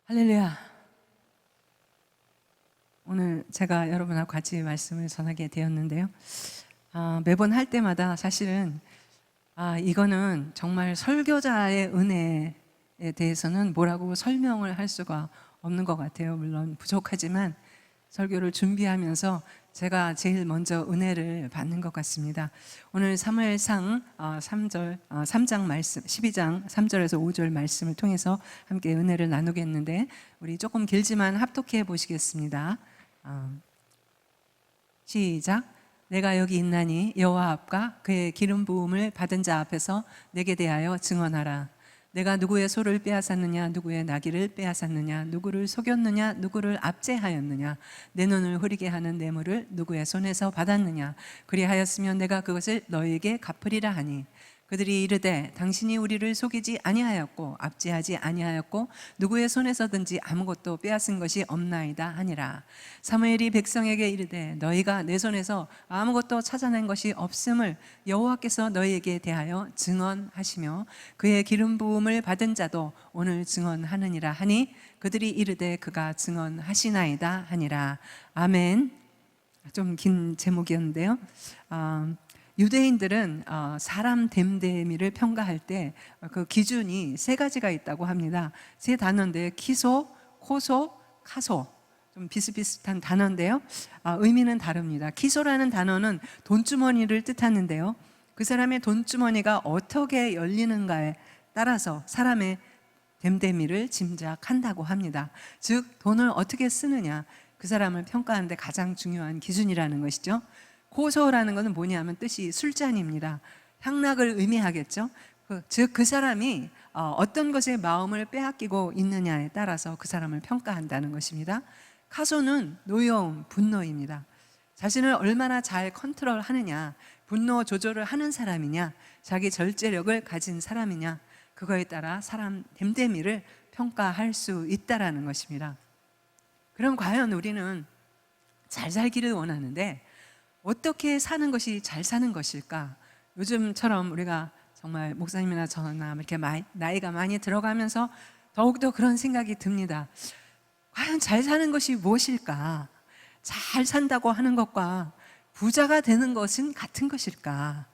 할렐루야. 오늘 제가 여러분하고 같이 말씀을 전하게 되었는데요. 매번 할 때마다 사실은 이거는 정말 설교자의 은혜에 대해서는 뭐라고 설명을 할 수가 없는 것 같아요. 물론 부족하지만 설교를 준비하면서 제가 제일 먼저 은혜를 받는 것 같습니다. 오늘 사무엘상 3장 말씀, 12장 3절에서 5절 말씀을 통해서 함께 은혜를 나누겠는데, 우리 조금 길지만 합독해 보시겠습니다. 시작. 내가 여기 있나니 여호와 앞과 그의 기름 부음을 받은 자 앞에서 내게 대하여 증언하라. 내가 누구의 소를 빼앗았느냐, 누구의 나귀를 빼앗았느냐, 누구를 속였느냐, 누구를 압제하였느냐, 내 눈을 흐리게 하는 뇌물을 누구의 손에서 받았느냐. 그리하였으면 내가 그것을 너희에게 갚으리라 하니, 그들이 이르되 당신이 우리를 속이지 아니하였고 압제하지 아니하였고 누구의 손에서든지 아무것도 빼앗은 것이 없나이다 하니라. 사무엘이 백성에게 이르되 너희가 내 손에서 아무것도 찾아낸 것이 없음을 여호와께서 너희에게 대하여 증언하시며 그의 기름 부음을 받은 자도 오늘 증언하느니라 하니, 그들이 이르되 그가 증언하시나이다 하니라. 아멘. 좀 긴 제목이었는데요. 유대인들은 사람 됨됨이를 평가할 때 그 기준이 세 가지가 있다고 합니다. 세 단어인데, 키소, 코소, 카소. 좀 비슷비슷한 단어인데요. 의미는 다릅니다. 키소라는 단어는 돈주머니를 뜻하는데요, 그 사람의 돈주머니가 어떻게 열리는가에 따라서 사람의 됨됨이를 짐작한다고 합니다. 즉, 돈을 어떻게 쓰느냐, 그 사람을 평가하는데 가장 중요한 기준이라는 것이죠. 코소라는 것은 뭐냐면 뜻이 술잔입니다. 향락을 의미하겠죠. 즉, 그 사람이 어떤 것에 마음을 빼앗기고 있느냐에 따라서 그 사람을 평가한다는 것입니다. 카소는 노여움, 분노입니다. 자신을 얼마나 잘 컨트롤하느냐, 분노 조절을 하는 사람이냐, 자기 절제력을 가진 사람이냐, 그거에 따라 사람 됨됨이를 평가할 수 있다라는 것입니다. 그럼 과연 우리는 잘 살기를 원하는데 어떻게 사는 것이 잘 사는 것일까? 요즘처럼 우리가 정말 목사님이나 저나 이렇게 나이가 많이 들어가면서 더욱더 그런 생각이 듭니다. 과연 잘 사는 것이 무엇일까? 잘 산다고 하는 것과 부자가 되는 것은 같은 것일까?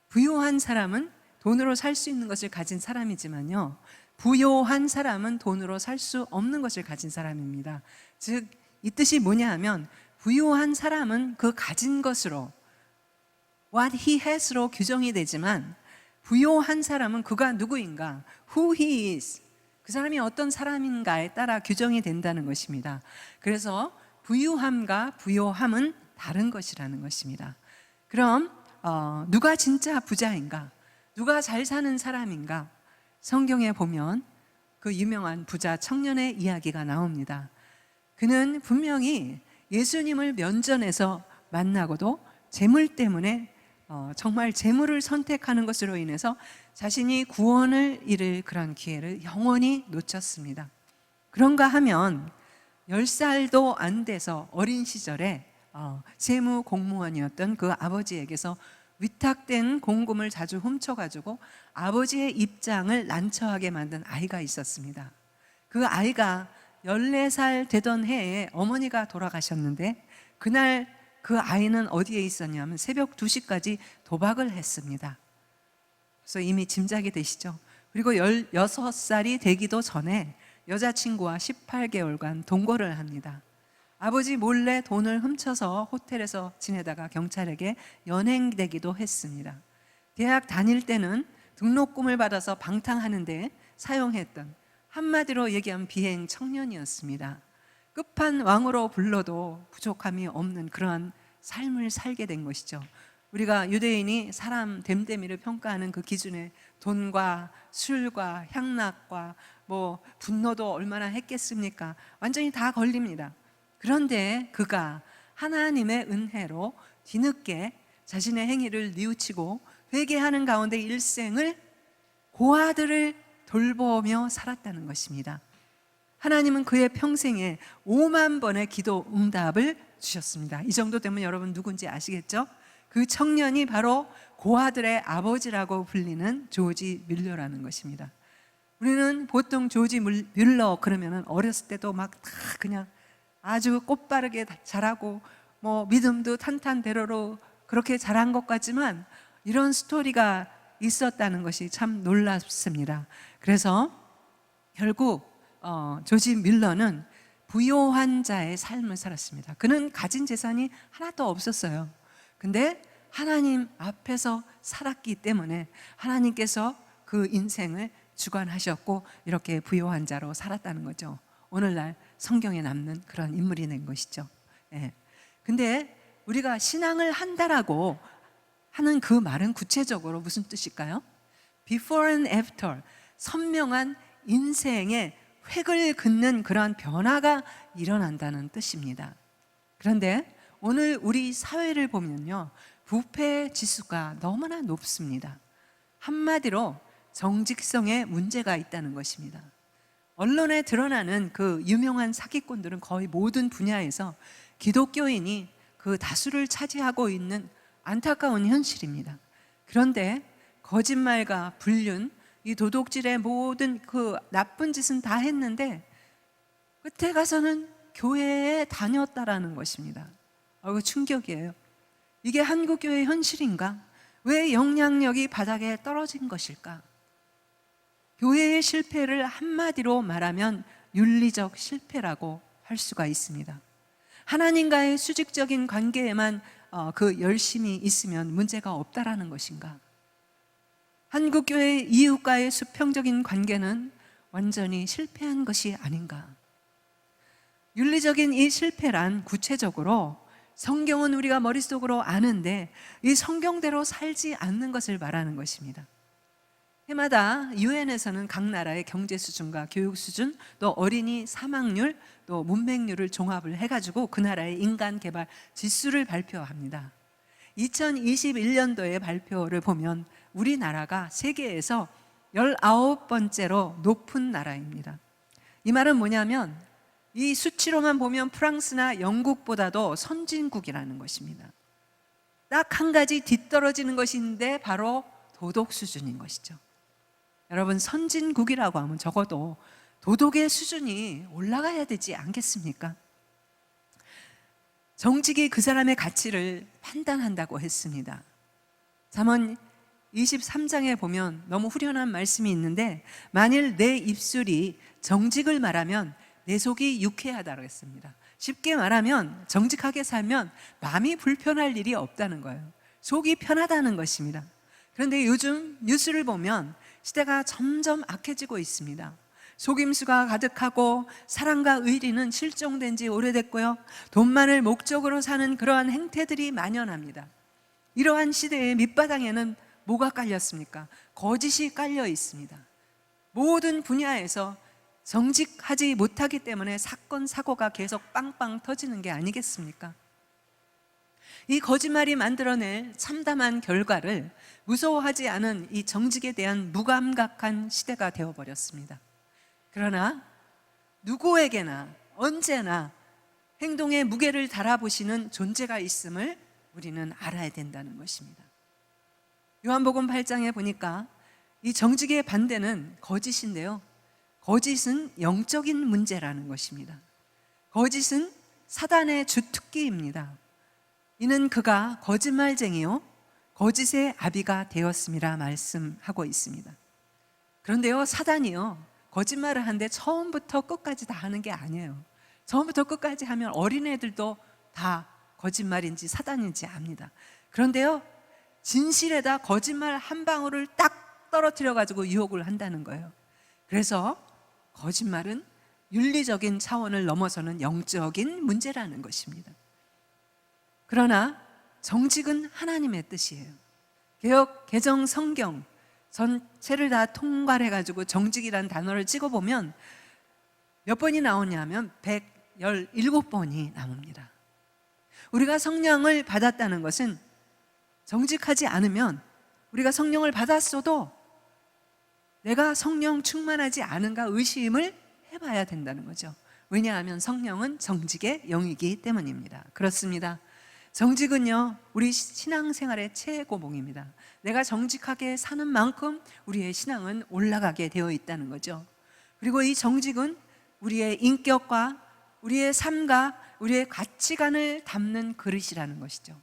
부유한 사람은 돈으로 살 수 있는 것을 가진 사람이지만요, 부요한 사람은 돈으로 살 수 없는 것을 가진 사람입니다. 즉, 이 뜻이 뭐냐 하면, 부유한 사람은 그 가진 것으로, what he has로 규정이 되지만, 부요한 사람은 그가 누구인가, who he is, 그 사람이 어떤 사람인가에 따라 규정이 된다는 것입니다. 그래서 부유함과 부요함은 다른 것이라는 것입니다. 그럼 누가 진짜 부자인가, 누가 잘 사는 사람인가? 성경에 보면 그 유명한 부자 청년의 이야기가 나옵니다. 그는 분명히 예수님을 면전에서 만나고도 재물 때문에 정말 재물을 선택하는 것으로 인해서 자신이 구원을 잃을 그런 기회를 영원히 놓쳤습니다. 그런가 하면 10살도 안 돼서 어린 시절에 세무 공무원이었던 그 아버지에게서 위탁된 공금을 자주 훔쳐가지고 아버지의 입장을 난처하게 만든 아이가 있었습니다. 그 아이가 14살 되던 해에 어머니가 돌아가셨는데, 그날 그 아이는 어디에 있었냐면 새벽 2시까지 도박을 했습니다. 그래서 이미 짐작이 되시죠? 그리고 16살이 되기도 전에 여자친구와 18개월간 동거를 합니다. 아버지 몰래 돈을 훔쳐서 호텔에서 지내다가 경찰에게 연행되기도 했습니다. 대학 다닐 때는 등록금을 받아서 방탕하는데 사용했던, 한마디로 얘기하면 비행 청년이었습니다. 끝판왕으로 불러도 부족함이 없는 그러한 삶을 살게 된 것이죠. 우리가 유대인이 사람 됨됨이를 평가하는 그 기준에 돈과 술과 향락과 분노도 얼마나 했겠습니까? 완전히 다 걸립니다. 그런데 그가 하나님의 은혜로 뒤늦게 자신의 행위를 뉘우치고 회개하는 가운데 일생을 고아들을 돌보며 살았다는 것입니다. 하나님은 그의 평생에 5만 번의 기도 응답을 주셨습니다. 이 정도 되면 여러분 누군지 아시겠죠? 그 청년이 바로 고아들의 아버지라고 불리는 조지 밀러라는 것입니다. 우리는 보통 조지 뮬러 그러면은 어렸을 때도 막 다 그냥 아주 꽃바르게 자라고 뭐 믿음도 탄탄대로로 그렇게 자란 것 같지만 이런 스토리가 있었다는 것이 참 놀랍습니다. 그래서 결국 조지 뮬러는 부요한 자의 삶을 살았습니다. 그는 가진 재산이 하나도 없었어요. 근데 하나님 앞에서 살았기 때문에 하나님께서 그 인생을 주관하셨고 이렇게 부요한 자로 살았다는 거죠. 오늘날 성경에 남는 그런 인물이 된 것이죠. 예. 근데 우리가 신앙을 한다라고 하는 그 말은 구체적으로 무슨 뜻일까요? Before and after, 선명한 인생의 획을 긋는 그러한 변화가 일어난다는 뜻입니다. 그런데 오늘 우리 사회를 보면요, 부패 지수가 너무나 높습니다. 한마디로 정직성에 문제가 있다는 것입니다. 언론에 드러나는 그 유명한 사기꾼들은 거의 모든 분야에서 기독교인이 그 다수를 차지하고 있는 안타까운 현실입니다. 그런데 거짓말과 불륜, 이 도둑질의 모든 그 나쁜 짓은 다 했는데 끝에 가서는 교회에 다녔다라는 것입니다. 이거 충격이에요. 이게 한국교회의 현실인가? 왜 영향력이 바닥에 떨어진 것일까? 교회의 실패를 한마디로 말하면 윤리적 실패라고 할 수가 있습니다. 하나님과의 수직적인 관계에만 그 열심이 있으면 문제가 없다라는 것인가? 한국교회의 이웃과의 수평적인 관계는 완전히 실패한 것이 아닌가? 윤리적인 이 실패란 구체적으로 성경은 우리가 머릿속으로 아는데 이 성경대로 살지 않는 것을 말하는 것입니다. 해마다 유엔에서는 각 나라의 경제 수준과 교육 수준, 또 어린이 사망률, 또 문맹률을 종합을 해가지고 그 나라의 인간 개발 지수를 발표합니다. 2021년도의 발표를 보면 우리나라가 세계에서 19번째로 높은 나라입니다. 이 말은 뭐냐면 이 수치로만 보면 프랑스나 영국보다도 선진국이라는 것입니다. 딱 한 가지 뒤떨어지는 것인데 바로 도덕 수준인 것이죠. 여러분, 선진국이라고 하면 적어도 도덕의 수준이 올라가야 되지 않겠습니까? 정직이 그 사람의 가치를 판단한다고 했습니다. 잠언 23장에 보면 너무 후련한 말씀이 있는데 만일 내 입술이 정직을 말하면 내 속이 유쾌하다고 했습니다. 쉽게 말하면 정직하게 살면 마음이 불편할 일이 없다는 거예요. 속이 편하다는 것입니다. 그런데 요즘 뉴스를 보면 시대가 점점 악해지고 있습니다. 속임수가 가득하고 사랑과 의리는 실종된 지 오래됐고요. 돈만을 목적으로 사는 그러한 행태들이 만연합니다. 이러한 시대의 밑바닥에는 뭐가 깔렸습니까? 거짓이 깔려 있습니다. 모든 분야에서 정직하지 못하기 때문에 사건, 사고가 계속 빵빵 터지는 게 아니겠습니까? 이 거짓말이 만들어낼 참담한 결과를 무서워하지 않은 이 정직에 대한 무감각한 시대가 되어버렸습니다. 그러나 누구에게나 언제나 행동의 무게를 달아보시는 존재가 있음을 우리는 알아야 된다는 것입니다. 요한복음 8장에 보니까 이 정직의 반대는 거짓인데요, 거짓은 영적인 문제라는 것입니다. 거짓은 사단의 주특기입니다. 이는 그가 거짓말쟁이요 거짓의 아비가 되었음이라 말씀하고 있습니다. 그런데요, 사단이요 거짓말을 하는데 처음부터 끝까지 다 하는 게 아니에요. 처음부터 끝까지 하면 어린애들도 다 거짓말인지 사단인지 압니다. 그런데요, 진실에다 거짓말 한 방울을 딱 떨어뜨려 가지고 유혹을 한다는 거예요. 그래서 거짓말은 윤리적인 차원을 넘어서는 영적인 문제라는 것입니다. 그러나 정직은 하나님의 뜻이에요. 개역 개정 성경 전체를 다 통괄해 가지고 정직이란 단어를 찍어보면 몇 번이 나오냐면 117번이 나옵니다. 우리가 성령을 받았다는 것은 정직하지 않으면, 우리가 성령을 받았어도 내가 성령 충만하지 않은가 의심을 해봐야 된다는 거죠. 왜냐하면 성령은 정직의 영이기 때문입니다. 그렇습니다. 정직은요, 우리 신앙생활의 최고봉입니다. 내가 정직하게 사는 만큼 우리의 신앙은 올라가게 되어 있다는 거죠. 그리고 이 정직은 우리의 인격과 우리의 삶과 우리의 가치관을 담는 그릇이라는 것이죠.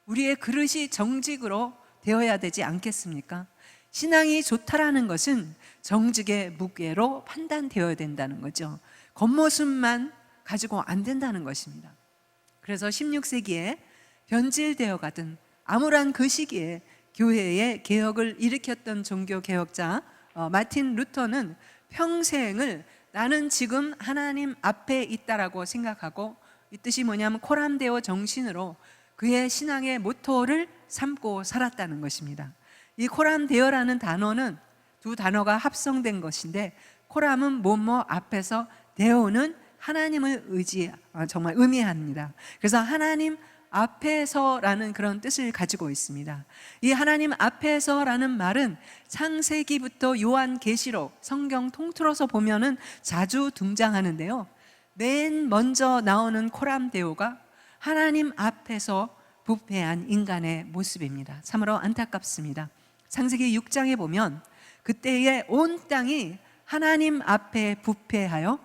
우리의 그릇이 정직으로 되어야 되지 않겠습니까? 신앙이 좋다라는 것은 정직의 무게로 판단되어야 된다는 거죠. 겉모습만 가지고 안 된다는 것입니다. 그래서 16세기에 변질되어 가던 암울한 그 시기에 교회의 개혁을 일으켰던 종교개혁자 마틴 루터는 평생을 나는 지금 하나님 앞에 있다라고 생각하고, 이 뜻이 뭐냐면 코람데오 정신으로 그의 신앙의 모토를 삼고 살았다는 것입니다. 이 코람데오라는 단어는 두 단어가 합성된 것인데, 코람은 뭐뭐 앞에서, 데오는 하나님을 정말 의미합니다. 그래서 하나님 앞에서라는 그런 뜻을 가지고 있습니다. 이 하나님 앞에서라는 말은 창세기부터 요한계시록, 성경 통틀어서 보면은 자주 등장하는데요, 맨 먼저 나오는 코람데오가 하나님 앞에서 부패한 인간의 모습입니다. 참으로 안타깝습니다. 창세기 6장에 보면 그때에 온 땅이 하나님 앞에 부패하여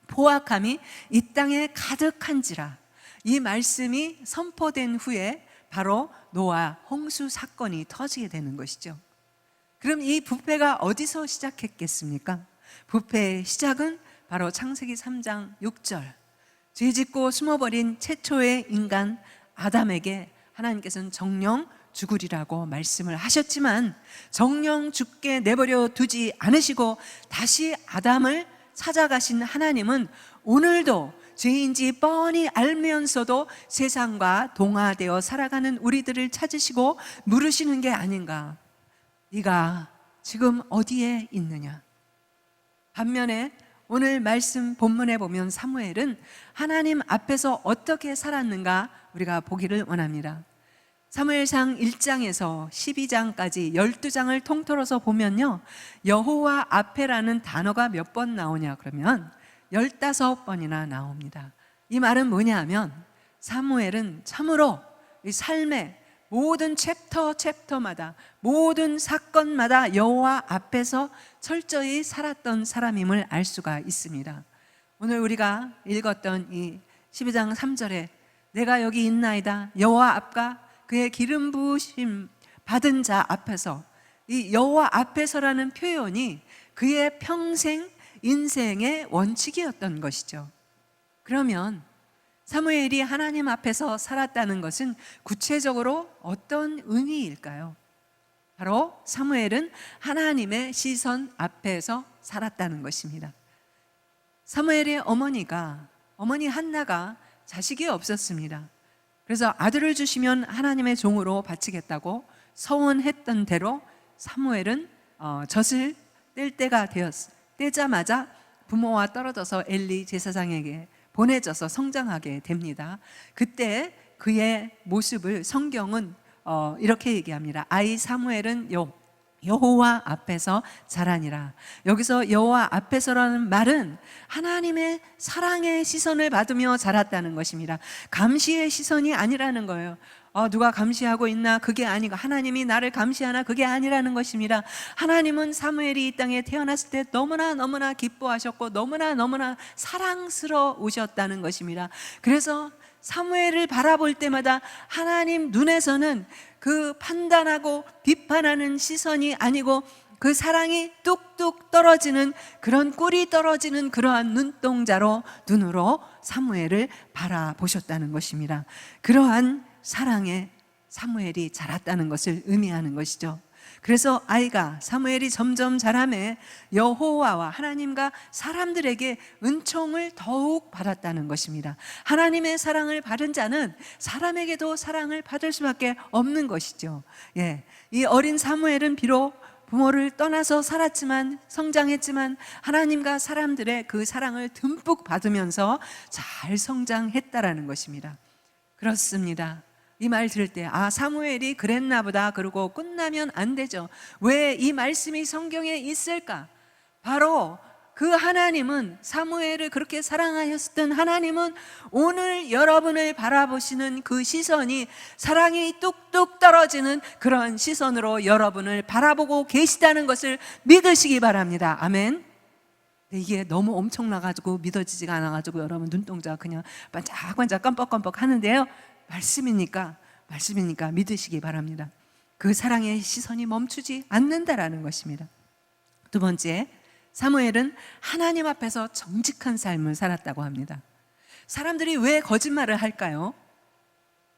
포악함이 이 땅에 가득한지라, 이 말씀이 선포된 후에 바로 노아 홍수 사건이 터지게 되는 것이죠. 그럼 이 부패가 어디서 시작했겠습니까? 부패의 시작은 바로 창세기 3장 6절, 죄짓고 숨어버린 최초의 인간 아담에게 하나님께서는 정령 죽으리라고 말씀을 하셨지만, 정령 죽게 내버려 두지 않으시고 다시 아담을 찾아가신 하나님은 오늘도 죄인지 뻔히 알면서도 세상과 동화되어 살아가는 우리들을 찾으시고 물으시는 게 아닌가. 네가 지금 어디에 있느냐? 반면에 오늘 말씀 본문에 보면 사무엘은 하나님 앞에서 어떻게 살았는가 우리가 보기를 원합니다. 사무엘상 1장에서 12장까지 12장을 통틀어서 보면요, 여호와 앞에라는 단어가 몇 번 나오냐 그러면 15번이나 나옵니다. 이 말은 뭐냐 하면 사무엘은 참으로 이 삶의 모든 챕터마다, 모든 사건마다 여호와 앞에서 철저히 살았던 사람임을 알 수가 있습니다. 오늘 우리가 읽었던 이 12장 3절에 내가 여기 있나이다, 여호와 앞과 그의 기름 부으심 받은 자 앞에서, 이 여호와 앞에서라는 표현이 그의 평생 인생의 원칙이었던 것이죠. 그러면 사무엘이 하나님 앞에서 살았다는 것은 구체적으로 어떤 의미일까요? 바로 사무엘은 하나님의 시선 앞에서 살았다는 것입니다. 사무엘의 어머니 한나가 자식이 없었습니다. 그래서 아들을 주시면 하나님의 종으로 바치겠다고 서원했던 대로 사무엘은 젖을 뗄 때가 떼자마자 부모와 떨어져서 엘리 제사장에게 보내져서 성장하게 됩니다. 그때 그의 모습을 성경은 이렇게 얘기합니다. 아이 사무엘은 여호와 앞에서 자라니라. 여기서 여호와 앞에서라는 말은 하나님의 사랑의 시선을 받으며 자랐다는 것입니다. 감시의 시선이 아니라는 거예요. 누가 감시하고 있나? 그게 아니고 하나님이 나를 감시하나? 그게 아니라는 것입니다. 하나님은 사무엘이 이 땅에 태어났을 때 너무나 기뻐하셨고 너무나 사랑스러우셨다는 것입니다. 그래서 사무엘을 바라볼 때마다 하나님 눈에서는 그 판단하고 비판하는 시선이 아니고 그 사랑이 뚝뚝 떨어지는, 그런 꿀이 떨어지는 그러한 눈으로 사무엘을 바라보셨다는 것입니다. 그러한 사랑에 사무엘이 자랐다는 것을 의미하는 것이죠. 그래서 아이가 사무엘이 점점 자라매 여호와와 하나님과 사람들에게 은총을 더욱 받았다는 것입니다. 하나님의 사랑을 받은 자는 사람에게도 사랑을 받을 수밖에 없는 것이죠. 이 어린 사무엘은 비록 부모를 떠나서 살았지만, 성장했지만 하나님과 사람들의 그 사랑을 듬뿍 받으면서 잘 성장했다라는 것입니다. 그렇습니다. 이 말 들을 때 사무엘이 그랬나 보다 그러고 끝나면 안 되죠. 왜 이 말씀이 성경에 있을까? 바로 그 하나님은, 사무엘을 그렇게 사랑하셨던 하나님은 오늘 여러분을 바라보시는 그 시선이 사랑이 뚝뚝 떨어지는 그런 시선으로 여러분을 바라보고 계시다는 것을 믿으시기 바랍니다. 아멘. 이게 너무 엄청나가지고 믿어지지가 않아가지고 여러분 눈동자가 그냥 반짝반짝 깜빡깜빡 하는데요, 말씀이니까 믿으시기 바랍니다. 그 사랑의 시선이 멈추지 않는다라는 것입니다. 두 번째, 사무엘은 하나님 앞에서 정직한 삶을 살았다고 합니다. 사람들이 왜 거짓말을 할까요?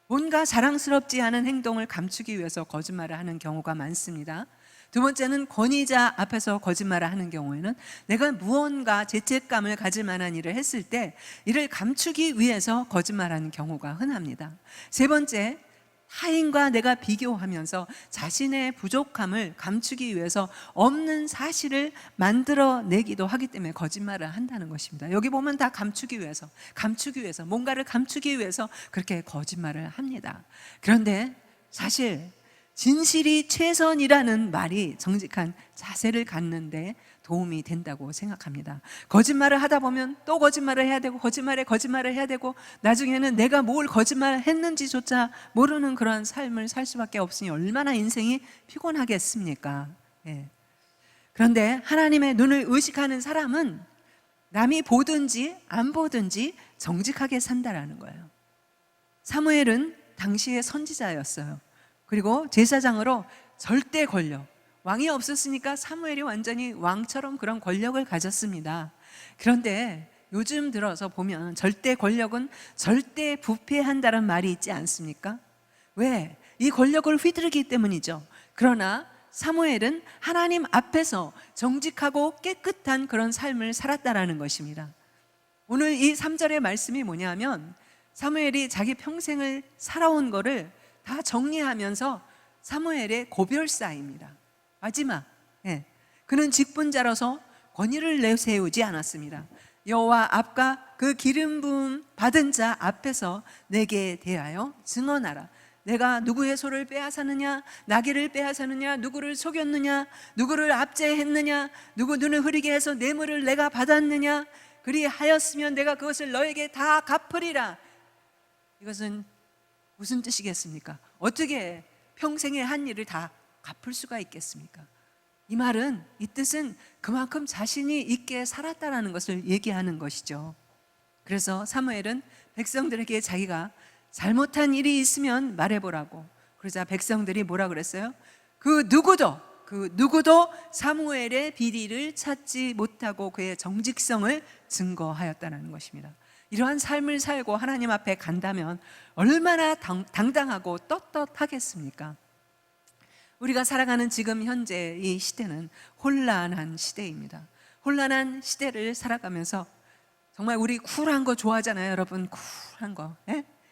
뭔가 자랑스럽지 않은 행동을 감추기 위해서 거짓말을 하는 경우가 많습니다. 두 번째는 권위자 앞에서 거짓말을 하는 경우에는 내가 무언가 죄책감을 가질 만한 일을 했을 때 이를 감추기 위해서 거짓말하는 경우가 흔합니다. 세 번째, 타인과 내가 비교하면서 자신의 부족함을 감추기 위해서 없는 사실을 만들어내기도 하기 때문에 거짓말을 한다는 것입니다. 여기 보면 다 감추기 위해서, 뭔가를 감추기 위해서 그렇게 거짓말을 합니다. 그런데 사실 진실이 최선이라는 말이 정직한 자세를 갖는데 도움이 된다고 생각합니다. 거짓말을 하다 보면 또 거짓말을 해야 되고 거짓말을 해야 되고 나중에는 내가 뭘 거짓말을 했는지조차 모르는 그런 삶을 살 수밖에 없으니 얼마나 인생이 피곤하겠습니까? 예. 그런데 하나님의 눈을 의식하는 사람은 남이 보든지 안 보든지 정직하게 산다라는 거예요. 사무엘은 당시의 선지자였어요. 그리고 제사장으로 절대 권력, 왕이 없었으니까 사무엘이 완전히 왕처럼 그런 권력을 가졌습니다. 그런데 요즘 들어서 보면 절대 권력은 절대 부패한다는 말이 있지 않습니까? 왜? 이 권력을 휘두르기 때문이죠. 그러나 사무엘은 하나님 앞에서 정직하고 깨끗한 그런 삶을 살았다라는 것입니다. 오늘 이 3절의 말씀이 뭐냐면 사무엘이 자기 평생을 살아온 거를 다 정리하면서 사무엘의 고별사입니다. 마지막, 그는 직분자로서 권위를 내세우지 않았습니다. 여호와 앞과 그 기름 부음 받은 자 앞에서 내게 대하여 증언하라. 내가 누구의 소를 빼앗았느냐, 나귀를 빼앗았느냐, 누구를 속였느냐, 누구를 압제했느냐, 누구 눈을 흐리게 해서 뇌물을 내가 받았느냐, 그리하였으면 내가 그것을 너에게 다 갚으리라. 이것은 무슨 뜻이겠습니까? 어떻게 평생에 한 일을 다 갚을 수가 있겠습니까? 이 말은, 이 뜻은 그만큼 자신이 있게 살았다는 것을 얘기하는 것이죠. 그래서 사무엘은 백성들에게 자기가 잘못한 일이 있으면 말해보라고, 그러자 백성들이 뭐라 그랬어요? 그 누구도 사무엘의 비리를 찾지 못하고 그의 정직성을 증거하였다는 것입니다. 이러한 삶을 살고 하나님 앞에 간다면 얼마나 당당하고 떳떳하겠습니까? 우리가 살아가는 지금 현재 이 시대는 혼란한 시대입니다. 혼란한 시대를 살아가면서 정말 우리 쿨한 거 좋아하잖아요, 여러분. 쿨한 거.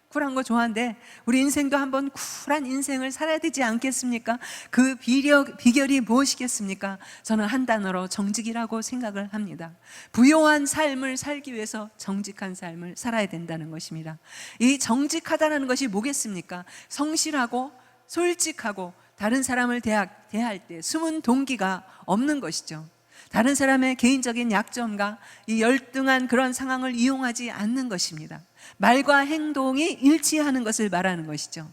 쿨한 거 좋아하는데 우리 인생도 한번 쿨한 인생을 살아야 되지 않겠습니까? 그 비결이 무엇이겠습니까? 저는 한 단어로 정직이라고 생각을 합니다. 부요한 삶을 살기 위해서 정직한 삶을 살아야 된다는 것입니다. 이 정직하다는 것이 뭐겠습니까? 성실하고 솔직하고 다른 사람을 대할 때 숨은 동기가 없는 것이죠. 다른 사람의 개인적인 약점과 이 열등한 그런 상황을 이용하지 않는 것입니다. 말과 행동이 일치하는 것을 말하는 것이죠.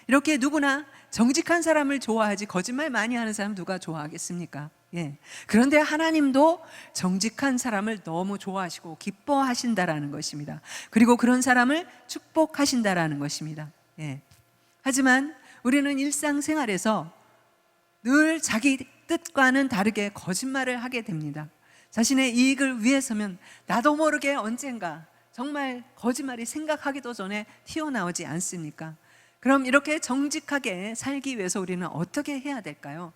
이렇게 누구나 정직한 사람을 좋아하지 거짓말 많이 하는 사람 누가 좋아하겠습니까? 그런데 하나님도 정직한 사람을 너무 좋아하시고 기뻐하신다라는 것입니다. 그리고 그런 사람을 축복하신다라는 것입니다. 하지만 우리는 일상생활에서 늘 자기 뜻과는 다르게 거짓말을 하게 됩니다. 자신의 이익을 위해서면 나도 모르게 언젠가 정말 거짓말이 생각하기도 전에 튀어나오지 않습니까? 그럼 이렇게 정직하게 살기 위해서 우리는 어떻게 해야 될까요?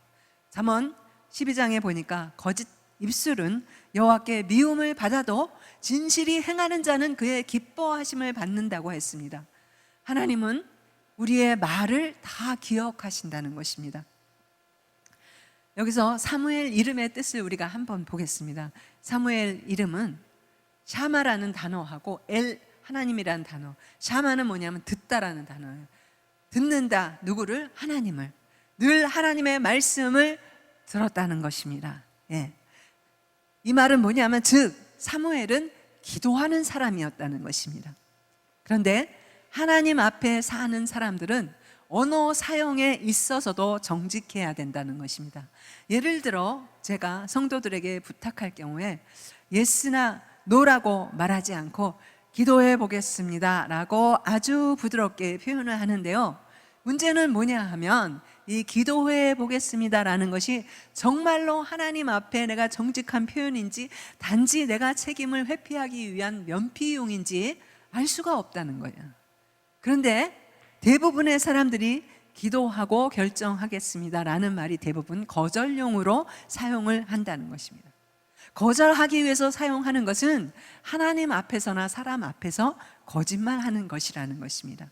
잠언 12장에 보니까 거짓 입술은 여호와께 미움을 받아도 진실이 행하는 자는 그의 기뻐하심을 받는다고 했습니다. 하나님은 우리의 말을 다 기억하신다는 것입니다. 여기서 사무엘 이름의 뜻을 우리가 한번 보겠습니다. 사무엘 이름은 샤마라는 단어하고 엘 하나님이라는 단어. 샤마는 뭐냐면 듣다라는 단어예요. 듣는다. 누구를? 하나님을. 늘 하나님의 말씀을 들었다는 것입니다. 이 말은 뭐냐면 즉 사무엘은 기도하는 사람이었다는 것입니다. 그런데 하나님 앞에 사는 사람들은 언어 사용에 있어서도 정직해야 된다는 것입니다. 예를 들어 제가 성도들에게 부탁할 경우에 예스나 노라고 말하지 않고 기도해 보겠습니다 라고 아주 부드럽게 표현을 하는데요, 문제는 뭐냐 하면 이 기도해 보겠습니다 라는 것이 정말로 하나님 앞에 내가 정직한 표현인지 단지 내가 책임을 회피하기 위한 면피용인지 알 수가 없다는 거예요. 그런데 대부분의 사람들이 기도하고 결정하겠습니다 라는 말이 대부분 거절용으로 사용을 한다는 것입니다. 거절하기 위해서 사용하는 것은 하나님 앞에서나 사람 앞에서 거짓말하는 것이라는 것입니다.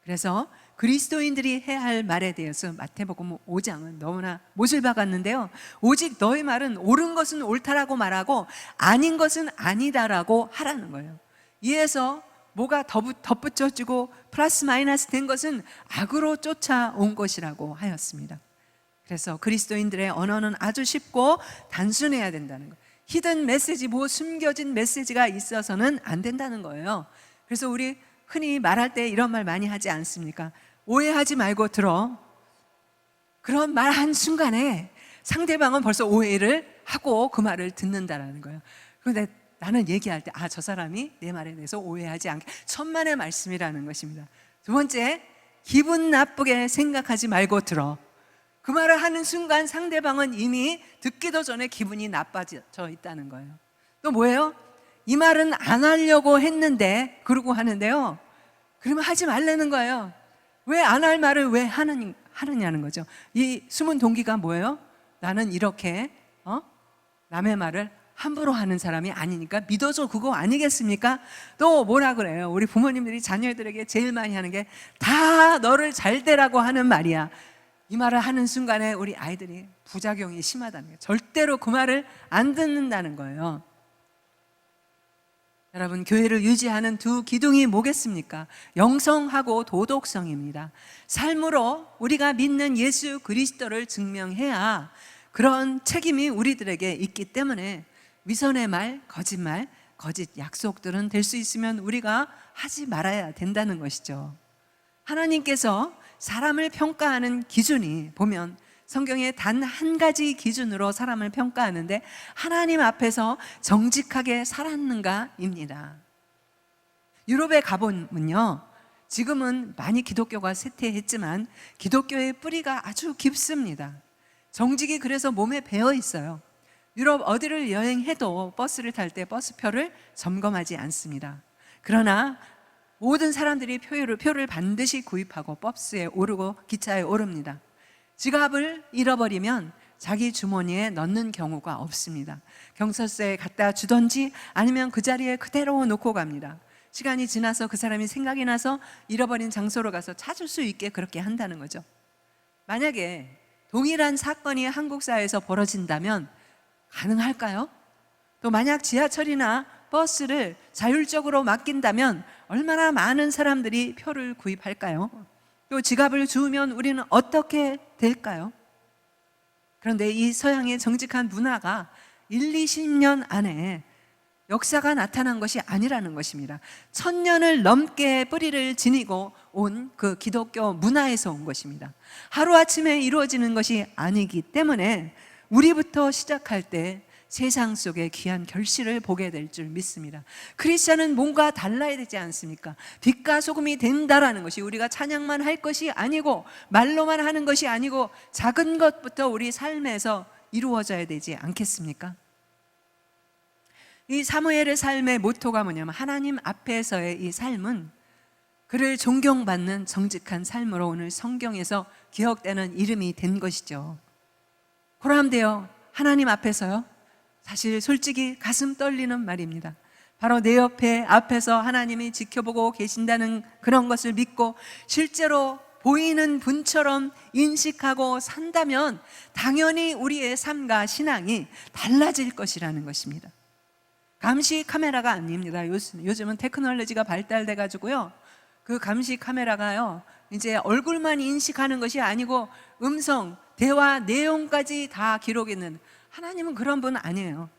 그래서 그리스도인들이 해야 할 말에 대해서 마태복음 5장은 너무나 못을 박았는데요, 오직 너의 말은 옳은 것은 옳다라고 말하고 아닌 것은 아니다라고 하라는 거예요. 이에서 뭐가 덧붙여지고 플러스 마이너스 된 것은 악으로 쫓아온 것이라고 하였습니다. 그래서 그리스도인들의 언어는 아주 쉽고 단순해야 된다는 거예요. 히든 메시지, 뭐 숨겨진 메시지가 있어서는 안 된다는 거예요. 그래서 우리 흔히 말할 때 이런 말 많이 하지 않습니까? 오해하지 말고 들어. 그런 말 한 순간에 상대방은 벌써 오해를 하고 그 말을 듣는다라는 거예요. 그런데 나는 얘기할 때 저 사람이 내 말에 대해서 오해하지 않게, 천만의 말씀이라는 것입니다. 두 번째, 기분 나쁘게 생각하지 말고 들어. 그 말을 하는 순간 상대방은 이미 듣기도 전에 기분이 나빠져 있다는 거예요. 또 뭐예요? 이 말은 안 하려고 했는데 그러고 하는데요, 그러면 하지 말라는 거예요. 왜 안 할 말을 왜 하느냐는 거죠. 이 숨은 동기가 뭐예요? 나는 이렇게 남의 말을 함부로 하는 사람이 아니니까 믿어줘, 그거 아니겠습니까? 또 뭐라 그래요? 우리 부모님들이 자녀들에게 제일 많이 하는 게 다 너를 잘 되라고 하는 말이야. 이 말을 하는 순간에 우리 아이들이 부작용이 심하다는 거예요. 절대로 그 말을 안 듣는다는 거예요. 여러분, 교회를 유지하는 두 기둥이 뭐겠습니까? 영성하고 도덕성입니다. 삶으로 우리가 믿는 예수 그리스도를 증명해야 그런 책임이 우리들에게 있기 때문에 위선의 말, 거짓말, 거짓 약속들은 될 수 있으면 우리가 하지 말아야 된다는 것이죠. 하나님께서 사람을 평가하는 기준이 보면 성경에 단 한 가지 기준으로 사람을 평가하는데 하나님 앞에서 정직하게 살았는가입니다. 유럽에 가보면요, 지금은 많이 기독교가 쇠퇴했지만 기독교의 뿌리가 아주 깊습니다. 정직이 그래서 몸에 배어 있어요. 유럽 어디를 여행해도 버스를 탈 때 버스표를 점검하지 않습니다. 그러나 모든 사람들이 표를 반드시 구입하고 버스에 오르고 기차에 오릅니다. 지갑을 잃어버리면 자기 주머니에 넣는 경우가 없습니다. 경찰서에 갖다 주던지 아니면 그 자리에 그대로 놓고 갑니다. 시간이 지나서 그 사람이 생각이 나서 잃어버린 장소로 가서 찾을 수 있게 그렇게 한다는 거죠. 만약에 동일한 사건이 한국 사회에서 벌어진다면 가능할까요? 또 만약 지하철이나 버스를 자율적으로 맡긴다면 얼마나 많은 사람들이 표를 구입할까요? 또 지갑을 주우면 우리는 어떻게 될까요? 그런데 이 서양의 정직한 문화가 1, 20년 안에 역사가 나타난 것이 아니라는 것입니다. 1000년을 넘게 뿌리를 지니고 온 그 기독교 문화에서 온 것입니다. 하루아침에 이루어지는 것이 아니기 때문에 우리부터 시작할 때 세상 속의 귀한 결실을 보게 될 줄 믿습니다. 크리스찬은 뭔가 달라야 되지 않습니까? 빛과 소금이 된다라는 것이 우리가 찬양만 할 것이 아니고 말로만 하는 것이 아니고 작은 것부터 우리 삶에서 이루어져야 되지 않겠습니까? 이 사무엘의 삶의 모토가 뭐냐면 하나님 앞에서의 이 삶은 그를 존경받는 정직한 삶으로 오늘 성경에서 기억되는 이름이 된 것이죠. 고람되어 하나님 앞에서요, 사실 솔직히 가슴 떨리는 말입니다. 바로 내 옆에 앞에서 하나님이 지켜보고 계신다는 그런 것을 믿고 실제로 보이는 분처럼 인식하고 산다면 당연히 우리의 삶과 신앙이 달라질 것이라는 것입니다. 감시 카메라가 아닙니다. 요즘은 테크놀로지가 발달돼 가지고요, 그 감시 카메라가요 이제 얼굴만 인식하는 것이 아니고 음성, 대화 내용까지 다 기록있는, 하나님은 그런 분 아니에요.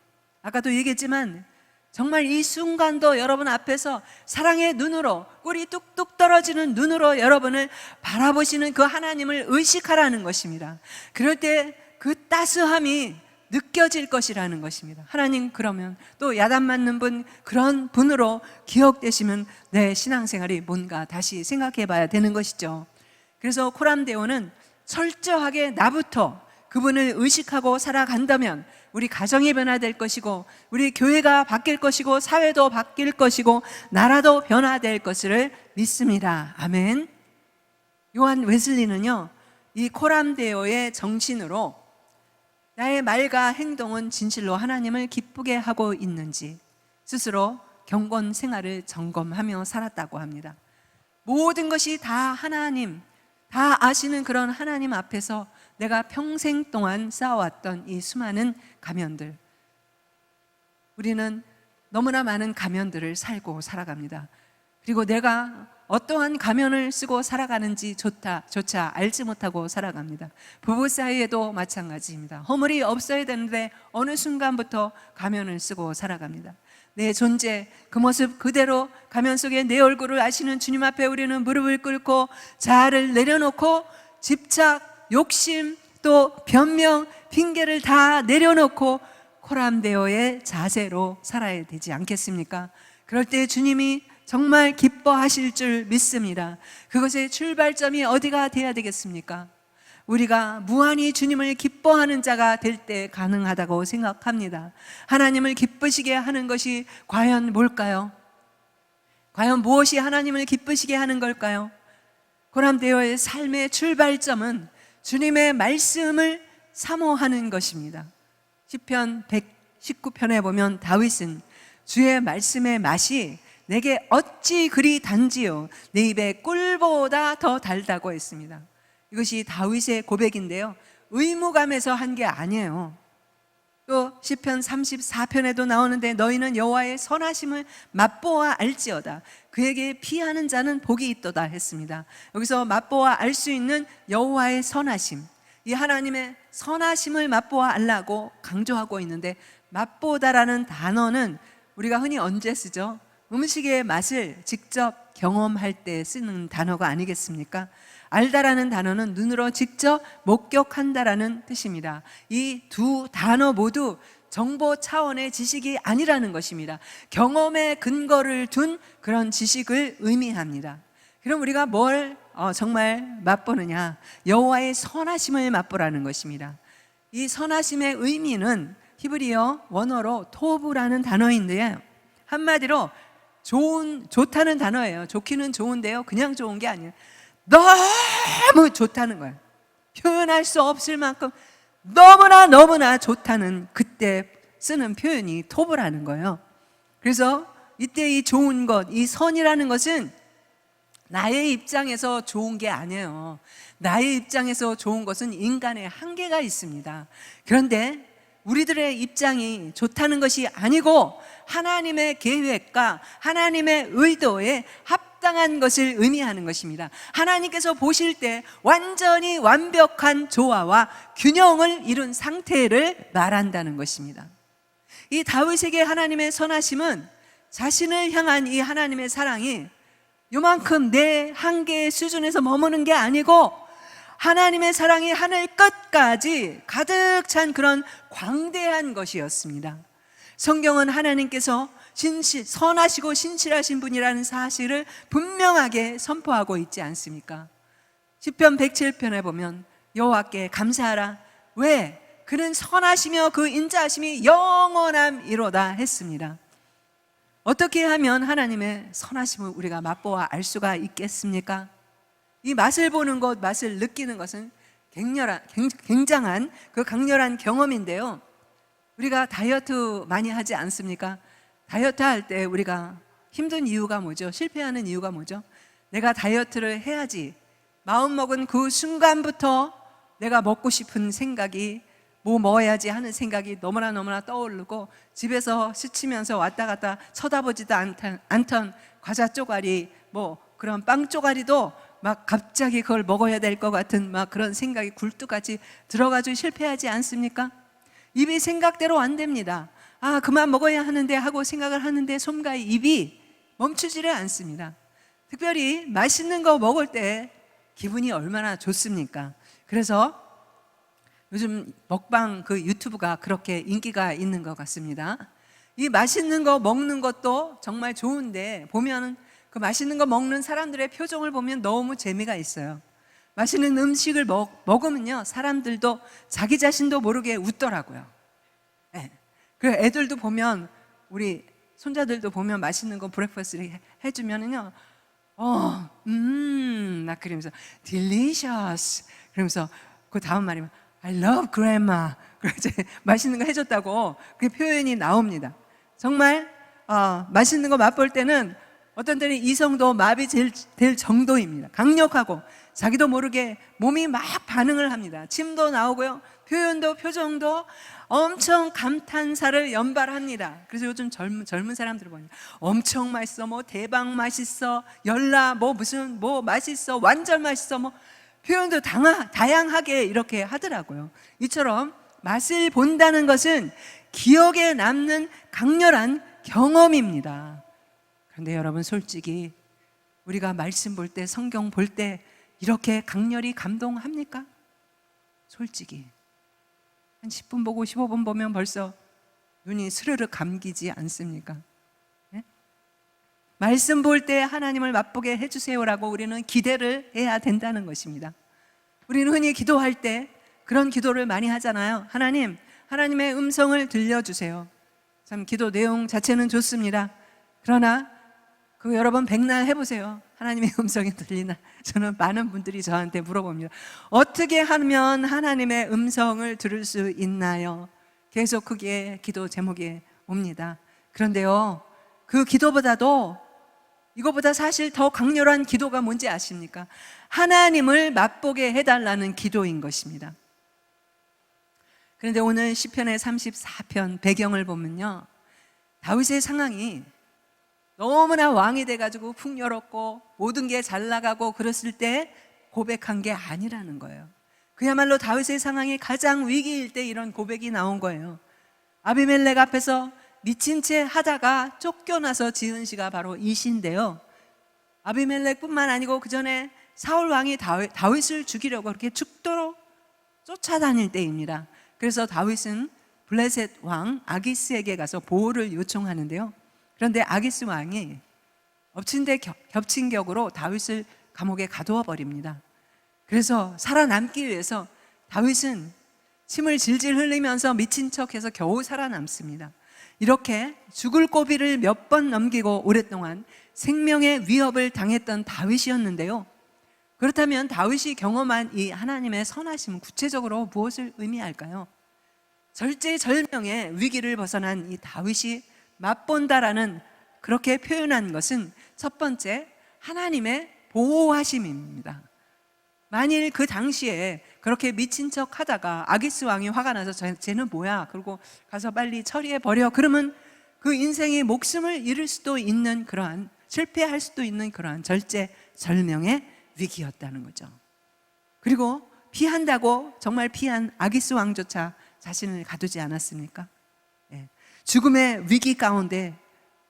아까도 얘기했지만 정말 이 순간도 여러분 앞에서 사랑의 눈으로, 꿀이 뚝뚝 떨어지는 눈으로 여러분을 바라보시는 그 하나님을 의식하라는 것입니다. 그럴 때 그 따스함이 느껴질 것이라는 것입니다. 하나님, 그러면 또 야단 맞는 분, 그런 분으로 기억되시면 내 신앙생활이 뭔가 다시 생각해 봐야 되는 것이죠. 그래서 코람데오는 철저하게 나부터 그분을 의식하고 살아간다면 우리 가정이 변화될 것이고, 우리 교회가 바뀔 것이고, 사회도 바뀔 것이고, 나라도 변화될 것을 믿습니다. 아멘. 요한 웨슬리는요, 이 코람데오의 정신으로 나의 말과 행동은 진실로 하나님을 기쁘게 하고 있는지 스스로 경건 생활을 점검하며 살았다고 합니다. 모든 것이 다 하나님, 다 아시는 그런 하나님 앞에서 내가 평생 동안 쌓아왔던 이 수많은 가면들, 우리는 너무나 많은 가면들을 살고 살아갑니다. 그리고 내가 어떠한 가면을 쓰고 살아가는지 조차 알지 못하고 살아갑니다. 부부 사이에도 마찬가지입니다. 허물이 없어야 되는데 어느 순간부터 가면을 쓰고 살아갑니다. 내 존재, 그 모습 그대로 가면 속에 내 얼굴을 아시는 주님 앞에 우리는 무릎을 꿇고 자아를 내려놓고 집착, 욕심, 또 변명, 핑계를 다 내려놓고 코람데오의 자세로 살아야 되지 않겠습니까? 그럴 때 주님이 정말 기뻐하실 줄 믿습니다. 그것의 출발점이 어디가 돼야 되겠습니까? 우리가 무한히 주님을 기뻐하는 자가 될 때 가능하다고 생각합니다. 하나님을 기쁘시게 하는 것이 과연 뭘까요? 과연 무엇이 하나님을 기쁘시게 하는 걸까요? 코람데오의 삶의 출발점은 주님의 말씀을 사모하는 것입니다. 시편 119편에 보면 다윗은 주의 말씀의 맛이 내게 어찌 그리 단지요, 내 입에 꿀보다 더 달다고 했습니다. 이것이 다윗의 고백인데요, 의무감에서 한 게 아니에요. 또 시편 34편에도 나오는데 너희는 여호와의 선하심을 맛보아 알지어다, 그에게 피하는 자는 복이 있도다 했습니다. 여기서 맛보아 알 수 있는 여호와의 선하심, 이 하나님의 선하심을 맛보아 알라고 강조하고 있는데, 맛보다라는 단어는 우리가 흔히 언제 쓰죠? 음식의 맛을 직접 경험할 때 쓰는 단어가 아니겠습니까? 알다라는 단어는 눈으로 직접 목격한다라는 뜻입니다. 이 두 단어 모두 정보 차원의 지식이 아니라는 것입니다. 경험의 근거를 둔 그런 지식을 의미합니다. 그럼 우리가 뭘 정말 맛보느냐? 여호와의 선하심을 맛보라는 것입니다. 이 선하심의 의미는 히브리어 원어로 토브라는 단어인데요, 한마디로 좋다는 단어예요. 좋기는 좋은데요, 그냥 좋은 게 아니에요. 너무 좋다는 거예요. 표현할 수 없을 만큼 너무나 좋다는, 그때 쓰는 표현이 토브라는 거예요. 그래서 이때 이 좋은 것, 이 선이라는 것은 나의 입장에서 좋은 게 아니에요. 나의 입장에서 좋은 것은 인간의 한계가 있습니다. 그런데 우리들의 입장이 좋다는 것이 아니고 하나님의 계획과 하나님의 의도에 합당한 것을 의미하는 것입니다. 하나님께서 보실 때 완전히 완벽한 조화와 균형을 이룬 상태를 말한다는 것입니다. 이 다윗에게 하나님의 선하심은 자신을 향한 이 하나님의 사랑이 요만큼 내 한계의 수준에서 머무는 게 아니고 하나님의 사랑이 하늘 끝까지 가득 찬 그런 광대한 것이었습니다. 성경은 하나님께서 선하시고 신실하신 분이라는 사실을 분명하게 선포하고 있지 않습니까? 시편 107편에 보면 여호와께 감사하라, 왜? 그는 선하시며 그 인자하심이 영원함이로다 했습니다. 어떻게 하면 하나님의 선하심을 우리가 맛보아 알 수가 있겠습니까? 이 맛을 보는 것, 맛을 느끼는 것은 굉장한 그 강렬한 경험인데요, 우리가 다이어트 많이 하지 않습니까? 다이어트 할 때 우리가 힘든 이유가 뭐죠? 실패하는 이유가 뭐죠? 내가 다이어트를 해야지 마음먹은 그 순간부터 내가 먹고 싶은 생각이 뭐 먹어야지 하는 생각이 너무나 떠오르고, 집에서 스치면서 왔다 갔다 쳐다보지도 않던 과자 쪼가리, 뭐 그런 빵 쪼가리도 막 갑자기 그걸 먹어야 될 것 같은 막 그런 생각이 굴뚝같이 들어가지고 실패하지 않습니까? 입이 생각대로 안 됩니다. 아, 그만 먹어야 하는데 하고 생각을 하는데 손과 입이 멈추지를 않습니다. 특별히 맛있는 거 먹을 때 기분이 얼마나 좋습니까? 그래서 요즘 먹방 그 유튜브가 그렇게 인기가 있는 것 같습니다. 이 맛있는 거 먹는 것도 정말 좋은데 보면 그 맛있는 거 먹는 사람들의 표정을 보면 너무 재미가 있어요. 맛있는 음식을 먹으면요, 사람들도 자기 자신도 모르게 웃더라고요. 네. 그 애들도 보면, 우리 손자들도 보면 맛있는 거 브렉퍼스트를 해주면은요, 막 그러면서 delicious 그러면서 그 다음 말이면 I love grandma. 그래서 맛있는 거 해줬다고 그 표현이 나옵니다. 정말 맛있는 거 맛볼 때는 어떤 때는 이성도 마비될 정도입니다. 강력하고 자기도 모르게 몸이 막 반응을 합니다. 침도 나오고요, 표현도 표정도 엄청 감탄사를 연발합니다. 그래서 요즘 젊은 사람들 보면 엄청 맛있어, 뭐 대박 맛있어, 열나, 뭐 무슨 뭐 맛있어, 완전 맛있어, 뭐 표현도 다양하게 이렇게 하더라고요. 이처럼 맛을 본다는 것은 기억에 남는 강렬한 경험입니다. 그런데 여러분, 솔직히 우리가 말씀 볼 때, 성경 볼 때 이렇게 강렬히 감동합니까? 솔직히 한 10분 보고 15분 보면 벌써 눈이 스르르 감기지 않습니까? 네? 말씀 볼 때 하나님을 맛보게 해주세요라고 우리는 기대를 해야 된다는 것입니다. 우리는 흔히 기도할 때 그런 기도를 많이 하잖아요. 하나님, 하나님의 음성을 들려주세요. 참 기도 내용 자체는 좋습니다. 그러나 그거 여러 번 백날 해보세요. 하나님의 음성이 들리나? 저는 많은 분들이 저한테 물어봅니다. 어떻게 하면 하나님의 음성을 들을 수 있나요? 계속 그게 기도 제목에 옵니다. 그런데요, 그 기도보다도 이거보다 사실 더 강렬한 기도가 뭔지 아십니까? 하나님을 맛보게 해달라는 기도인 것입니다. 그런데 오늘 시편의 34편 배경을 보면요, 다윗의 상황이 너무나 왕이 돼가지고 풍요롭고 모든 게 잘 나가고 그랬을 때 고백한 게 아니라는 거예요. 그야말로 다윗의 상황이 가장 위기일 때 이런 고백이 나온 거예요. 아비멜렉 앞에서 미친 채 하다가 쫓겨나서 지은 시가 바로 이 시인데요, 아비멜렉뿐만 아니고 그 전에 사울 왕이 다윗을 죽이려고 그렇게 죽도록 쫓아다닐 때입니다. 그래서 다윗은 블레셋 왕 아기스에게 가서 보호를 요청하는데요, 그런데 아기스 왕이 엎친 데 겹친 격으로 다윗을 감옥에 가두어 버립니다. 그래서 살아남기 위해서 다윗은 침을 질질 흘리면서 미친 척해서 겨우 살아남습니다. 이렇게 죽을 고비를 몇 번 넘기고 오랫동안 생명의 위협을 당했던 다윗이었는데요, 그렇다면 다윗이 경험한 이 하나님의 선하심은 구체적으로 무엇을 의미할까요? 절제절명의 위기를 벗어난 이 다윗이 맛본다라는 그렇게 표현한 것은 첫 번째, 하나님의 보호하심입니다. 만일 그 당시에 그렇게 미친 척 하다가 아기스 왕이 화가 나서 쟤는 뭐야? 그러고 가서 빨리 처리해 버려. 그러면 그 인생이 목숨을 잃을 수도 있는 그러한, 실패할 수도 있는 그러한 절제절명의 위기였다는 거죠. 그리고 피한다고 정말 피한 아기스 왕조차 자신을 가두지 않았습니까? 죽음의 위기 가운데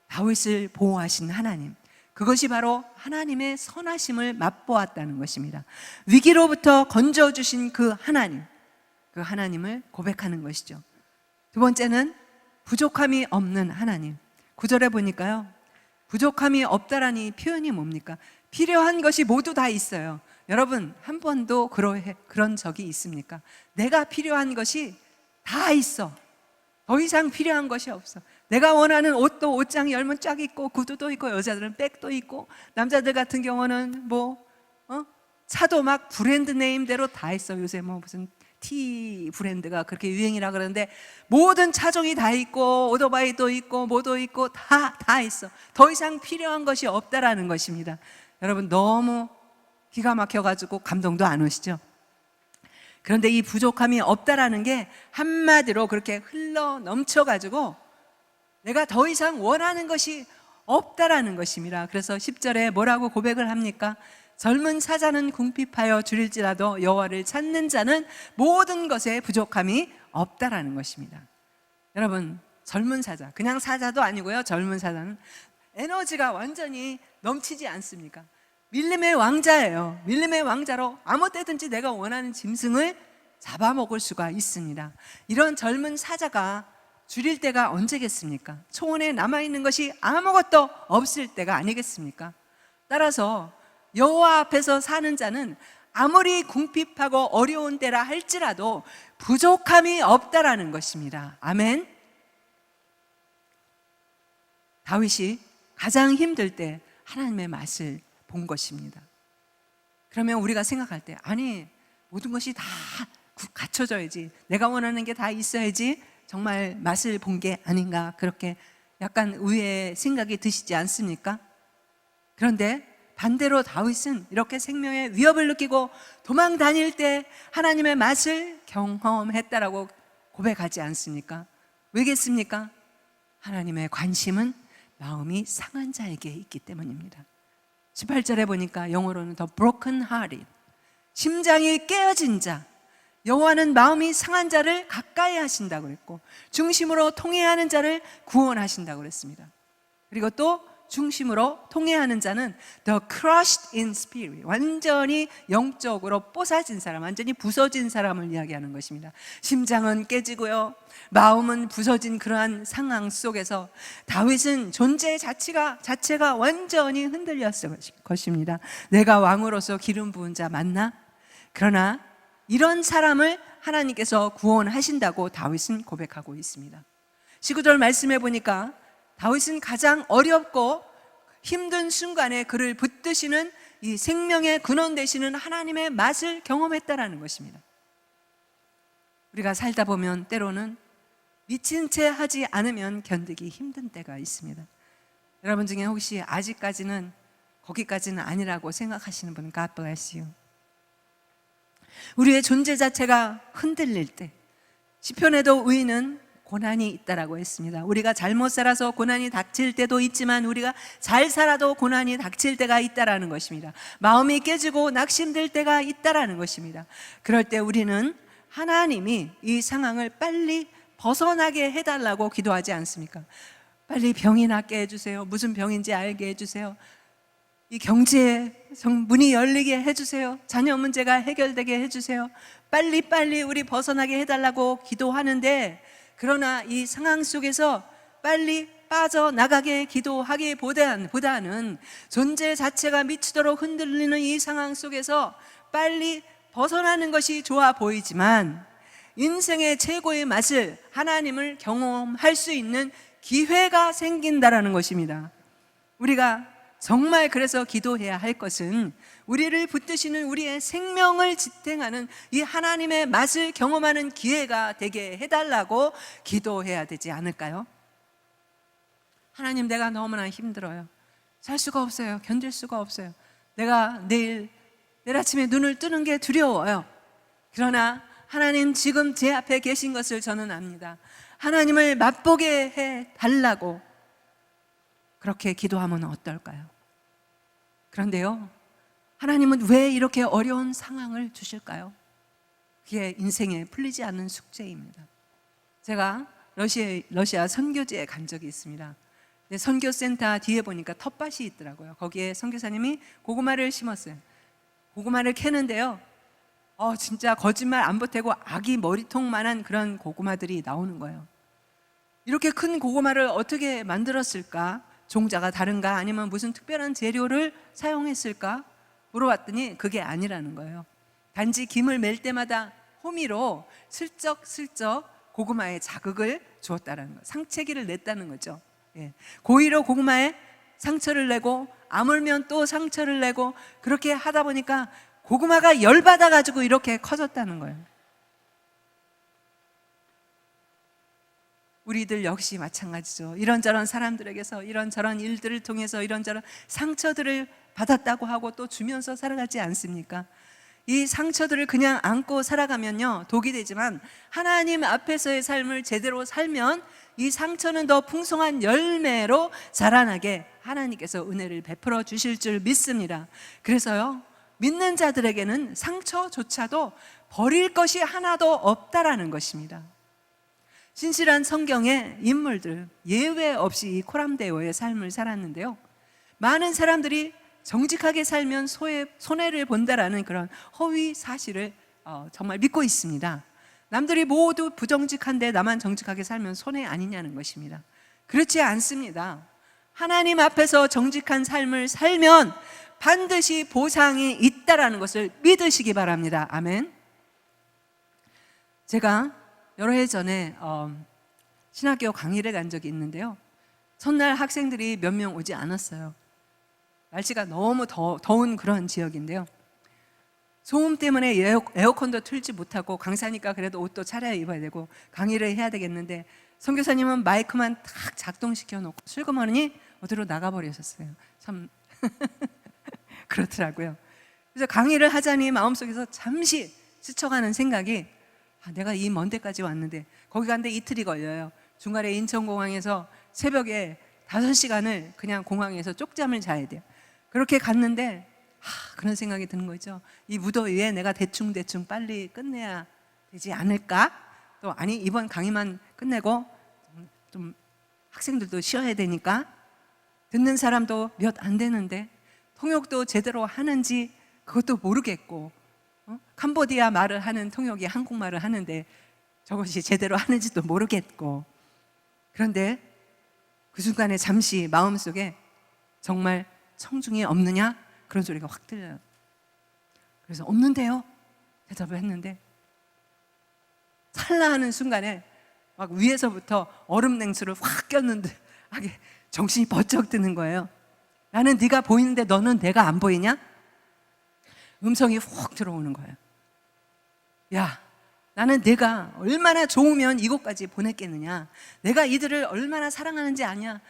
다윗을 보호하신 하나님, 그것이 바로 하나님의 선하심을 맛보았다는 것입니다. 위기로부터 건져주신 그 하나님을 고백하는 것이죠. 두 번째는 부족함이 없는 하나님. 9절에 보니까요, 부족함이 없다라니 표현이 뭡니까? 필요한 것이 모두 다 있어요. 여러분, 한 번도 그런 적이 있습니까? 내가 필요한 것이 다 있어. 더 이상 필요한 것이 없어. 내가 원하는 옷도 옷장이 열면 쫙 있고, 구두도 있고, 여자들은 백도 있고, 남자들 같은 경우는 차도 막 브랜드 네임대로 다 있어. 요새 뭐 무슨 T 브랜드가 그렇게 유행이라 그러는데 모든 차종이 다 있고, 오토바이도 있고, 뭐도 있고, 다 있어. 더 이상 필요한 것이 없다라는 것입니다. 여러분, 너무 기가 막혀가지고 감동도 안 오시죠? 그런데 이 부족함이 없다라는 게 한마디로 그렇게 흘러 넘쳐가지고 내가 더 이상 원하는 것이 없다라는 것입니다. 그래서 10절에 뭐라고 고백을 합니까? 젊은 사자는 궁핍하여 줄일지라도 여호와를 찾는 자는 모든 것에 부족함이 없다라는 것입니다. 여러분, 젊은 사자, 그냥 사자도 아니고요. 젊은 사자는 에너지가 완전히 넘치지 않습니까? 밀림의 왕자예요. 밀림의 왕자로 아무 때든지 내가 원하는 짐승을 잡아먹을 수가 있습니다. 이런 젊은 사자가 줄일 때가 언제겠습니까? 초원에 남아있는 것이 아무것도 없을 때가 아니겠습니까? 따라서 여호와 앞에서 사는 자는 아무리 궁핍하고 어려운 때라 할지라도 부족함이 없다라는 것입니다. 아멘. 다윗이 가장 힘들 때 하나님의 맛을 본 것입니다. 그러면 우리가 생각할 때, 아니 모든 것이 다 갖춰져야지, 내가 원하는 게 다 있어야지 정말 맛을 본 게 아닌가, 그렇게 약간 의외의 생각이 드시지 않습니까? 그런데 반대로 다윗은 이렇게 생명의 위협을 느끼고 도망 다닐 때 하나님의 맛을 경험했다라고 고백하지 않습니까? 왜겠습니까? 하나님의 관심은 마음이 상한 자에게 있기 때문입니다. 18절에 보니까 영어로는 The broken hearted, 심장이 깨어진 자, 여호와는 마음이 상한 자를 가까이 하신다고 그랬고 중심으로 통회하는 자를 구원하신다고 그랬습니다. 그리고 또 중심으로 통회하는 자는 The crushed in spirit, 완전히 영적으로 뽀사진 사람, 완전히 부서진 사람을 이야기하는 것입니다. 심장은 깨지고요, 마음은 부서진 그러한 상황 속에서 다윗은 존재 자체가 완전히 흔들렸을 것입니다. 내가 왕으로서 기름 부은 자 맞나? 그러나 이런 사람을 하나님께서 구원하신다고 다윗은 고백하고 있습니다. 19절 말씀해 보니까 다윗은 가장 어렵고 힘든 순간에 그를 붙드시는 이 생명의 근원 되시는 하나님의 맛을 경험했다라는 것입니다. 우리가 살다 보면 때로는 미친 채 하지 않으면 견디기 힘든 때가 있습니다. 여러분 중에 혹시 아직까지는 거기까지는 아니라고 생각하시는 분, God bless you. 우리의 존재 자체가 흔들릴 때, 시편에도 의인은 고난이 있다라고 했습니다. 우리가 잘못 살아서 고난이 닥칠 때도 있지만 우리가 잘 살아도 고난이 닥칠 때가 있다라는 것입니다. 마음이 깨지고 낙심될 때가 있다라는 것입니다. 그럴 때 우리는 하나님이 이 상황을 빨리 벗어나게 해달라고 기도하지 않습니까? 빨리 병이 낫게 해주세요. 무슨 병인지 알게 해주세요. 이 경제 문이 열리게 해주세요. 자녀 문제가 해결되게 해주세요. 빨리 우리 벗어나게 해달라고 기도하는데, 그러나 이 상황 속에서 빨리 빠져나가게 기도하기보다는 존재 자체가 미치도록 흔들리는 이 상황 속에서 빨리 벗어나는 것이 좋아 보이지만 인생의 최고의 맛을, 하나님을 경험할 수 있는 기회가 생긴다라는 것입니다. 우리가 정말 그래서 기도해야 할 것은 우리를 붙드시는 우리의 생명을 지탱하는 이 하나님의 맛을 경험하는 기회가 되게 해달라고 기도해야 되지 않을까요? 하나님, 내가 너무나 힘들어요. 살 수가 없어요. 견딜 수가 없어요. 내가 내일 아침에 눈을 뜨는 게 두려워요. 그러나 하나님, 지금 제 앞에 계신 것을 저는 압니다. 하나님을 맛보게 해달라고 그렇게 기도하면 어떨까요? 그런데요, 하나님은 왜 이렇게 어려운 상황을 주실까요? 그게 인생에 풀리지 않는 숙제입니다. 제가 러시아 선교지에 간 적이 있습니다. 선교센터 뒤에 보니까 텃밭이 있더라고요. 거기에 선교사님이 고구마를 심었어요. 고구마를 캐는데요, 진짜 거짓말 안 보태고 아기 머리통만한 그런 고구마들이 나오는 거예요. 이렇게 큰 고구마를 어떻게 만들었을까? 종자가 다른가? 아니면 무슨 특별한 재료를 사용했을까? 물어봤더니 그게 아니라는 거예요. 단지 김을 맬 때마다 호미로 슬쩍 고구마에 자극을 주었다는 거예요. 상체기를 냈다는 거죠. 고의로 고구마에 상처를 내고 아물면 또 상처를 내고 그렇게 하다 보니까 고구마가 열받아가지고 이렇게 커졌다는 거예요. 우리들 역시 마찬가지죠. 이런저런 사람들에게서 이런저런 일들을 통해서 이런저런 상처들을 받았다고 하고 또 주면서 살아가지 않습니까? 이 상처들을 그냥 안고 살아가면요, 독이 되지만 하나님 앞에서의 삶을 제대로 살면 이 상처는 더 풍성한 열매로 자라나게 하나님께서 은혜를 베풀어 주실 줄 믿습니다. 그래서요, 믿는 자들에게는 상처조차도 버릴 것이 하나도 없다라는 것입니다. 신실한 성경의 인물들 예외 없이 이 코람데오의 삶을 살았는데요. 많은 사람들이 정직하게 살면 손해를 본다라는 그런 허위 사실을 정말 믿고 있습니다. 남들이 모두 부정직한데 나만 정직하게 살면 손해 아니냐는 것입니다. 그렇지 않습니다. 하나님 앞에서 정직한 삶을 살면 반드시 보상이 있다라는 것을 믿으시기 바랍니다. 아멘. 제가 여러 해 전에 신학교 강의를 간 적이 있는데요. 첫날 학생들이 몇 명 오지 않았어요. 날씨가 너무 더운 그런 지역인데요. 소음 때문에 에어컨도 틀지 못하고 강사니까 그래도 옷도 차려 입어야 되고 강의를 해야 되겠는데 선교사님은 마이크만 탁 작동시켜 놓고 슬그머니 어디로 나가버리셨어요. 참 그렇더라고요. 그래서 강의를 하자니 마음속에서 잠시 스쳐가는 생각이 내가 이 먼 데까지 왔는데 거기 가는데 이틀이 걸려요. 중간에 인천공항에서 새벽에 5시간을 그냥 공항에서 쪽잠을 자야 돼요. 그렇게 갔는데 그런 생각이 드는 거죠. 이 무더위에 내가 대충 빨리 끝내야 되지 않을까? 또 아니 이번 강의만 끝내고 좀 학생들도 쉬어야 되니까 듣는 사람도 몇 안 되는데 통역도 제대로 하는지 그것도 모르겠고 캄보디아 말을 하는 통역이 한국말을 하는데 저것이 제대로 하는지도 모르겠고 그런데 그 순간에 잠시 마음속에 정말 청중이 없느냐? 그런 소리가 확 들려요. 그래서 없는데요? 대답을 했는데 찰나하는 순간에 막 위에서부터 얼음 냉수를 확 꼈는데 정신이 번쩍 드는 거예요. 나는 네가 보이는데 너는 내가 안 보이냐? 음성이 훅 들어오는 거예요. 야, 나는 내가 얼마나 좋으면 이곳까지 보냈겠느냐? 내가 이들을 얼마나 사랑하는지 아냐?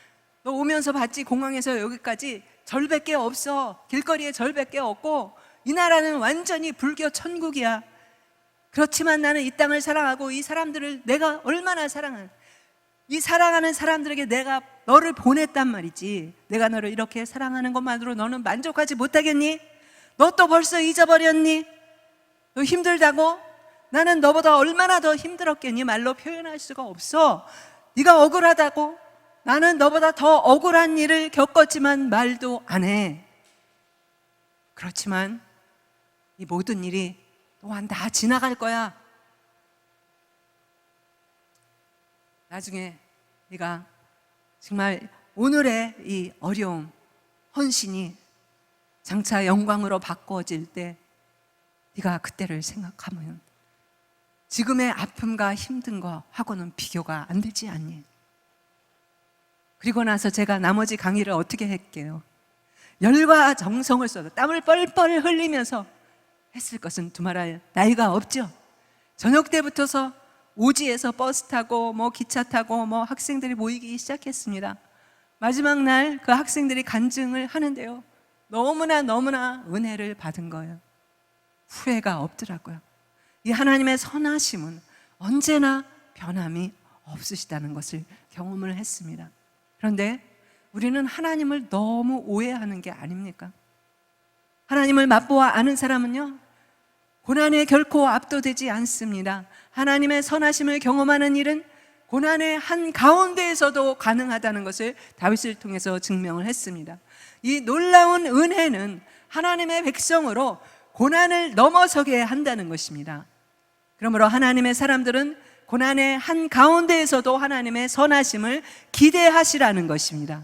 너 오면서 봤지? 공항에서 여기까지 절밖에 없어. 길거리에 절밖에 없고 이 나라는 완전히 불교 천국이야. 그렇지만 나는 이 땅을 사랑하고 이 사람들을 내가 얼마나 사랑하는 이 사랑하는 사람들에게 내가 너를 보냈단 말이지. 내가 너를 이렇게 사랑하는 것만으로 너는 만족하지 못하겠니? 너 또 벌써 잊어버렸니? 너 힘들다고? 나는 너보다 얼마나 더 힘들었겠니? 말로 표현할 수가 없어. 네가 억울하다고? 나는 너보다 더 억울한 일을 겪었지만 말도 안 해. 그렇지만 이 모든 일이 또한 다 지나갈 거야. 나중에 네가 정말 오늘의 이 어려움, 헌신이 장차 영광으로 바꿔질 때 네가 그때를 생각하면 지금의 아픔과 힘든 거 하고는 비교가 안 되지 않니? 그리고 나서 제가 나머지 강의를 어떻게 할게요? 열과 정성을 쏟아 땀을 뻘뻘 흘리면서 했을 것은 두말할 나이가 없죠. 저녁 때부터서 오지에서 버스 타고 기차 타고 학생들이 모이기 시작했습니다. 마지막 날 그 학생들이 간증을 하는데요. 너무나 은혜를 받은 거예요. 후회가 없더라고요. 이 하나님의 선하심은 언제나 변함이 없으시다는 것을 경험을 했습니다. 그런데 우리는 하나님을 너무 오해하는 게 아닙니까? 하나님을 맛보아 아는 사람은요, 고난에 결코 압도되지 않습니다. 하나님의 선하심을 경험하는 일은 고난의 한 가운데에서도 가능하다는 것을 다윗을 통해서 증명을 했습니다. 이 놀라운 은혜는 하나님의 백성으로 고난을 넘어서게 한다는 것입니다. 그러므로 하나님의 사람들은 고난의 한 가운데에서도 하나님의 선하심을 기대하시라는 것입니다.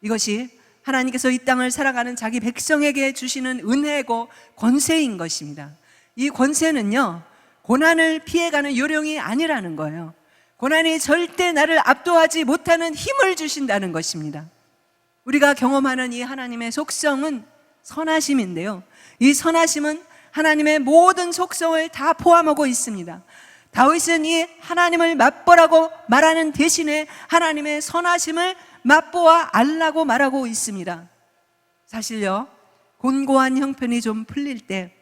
이것이 하나님께서 이 땅을 살아가는 자기 백성에게 주시는 은혜고 권세인 것입니다. 이 권세는요, 고난을 피해가는 요령이 아니라는 거예요. 고난이 절대 나를 압도하지 못하는 힘을 주신다는 것입니다. 우리가 경험하는 이 하나님의 속성은 선하심인데요, 이 선하심은 하나님의 모든 속성을 다 포함하고 있습니다. 다윗은 이 하나님을 맛보라고 말하는 대신에 하나님의 선하심을 맛보아 알라고 말하고 있습니다. 사실요, 곤고한 형편이 좀 풀릴 때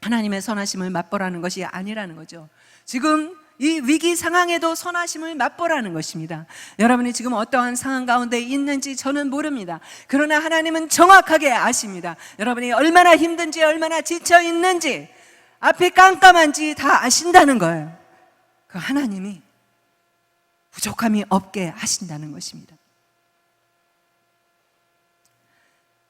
하나님의 선하심을 맛보라는 것이 아니라는 거죠. 지금 이 위기 상황에도 선하심을 맛보라는 것입니다. 여러분이 지금 어떠한 상황 가운데 있는지 저는 모릅니다. 그러나 하나님은 정확하게 아십니다. 여러분이 얼마나 힘든지, 얼마나 지쳐 있는지, 앞이 깜깜한지 다 아신다는 거예요. 그 하나님이 부족함이 없게 하신다는 것입니다.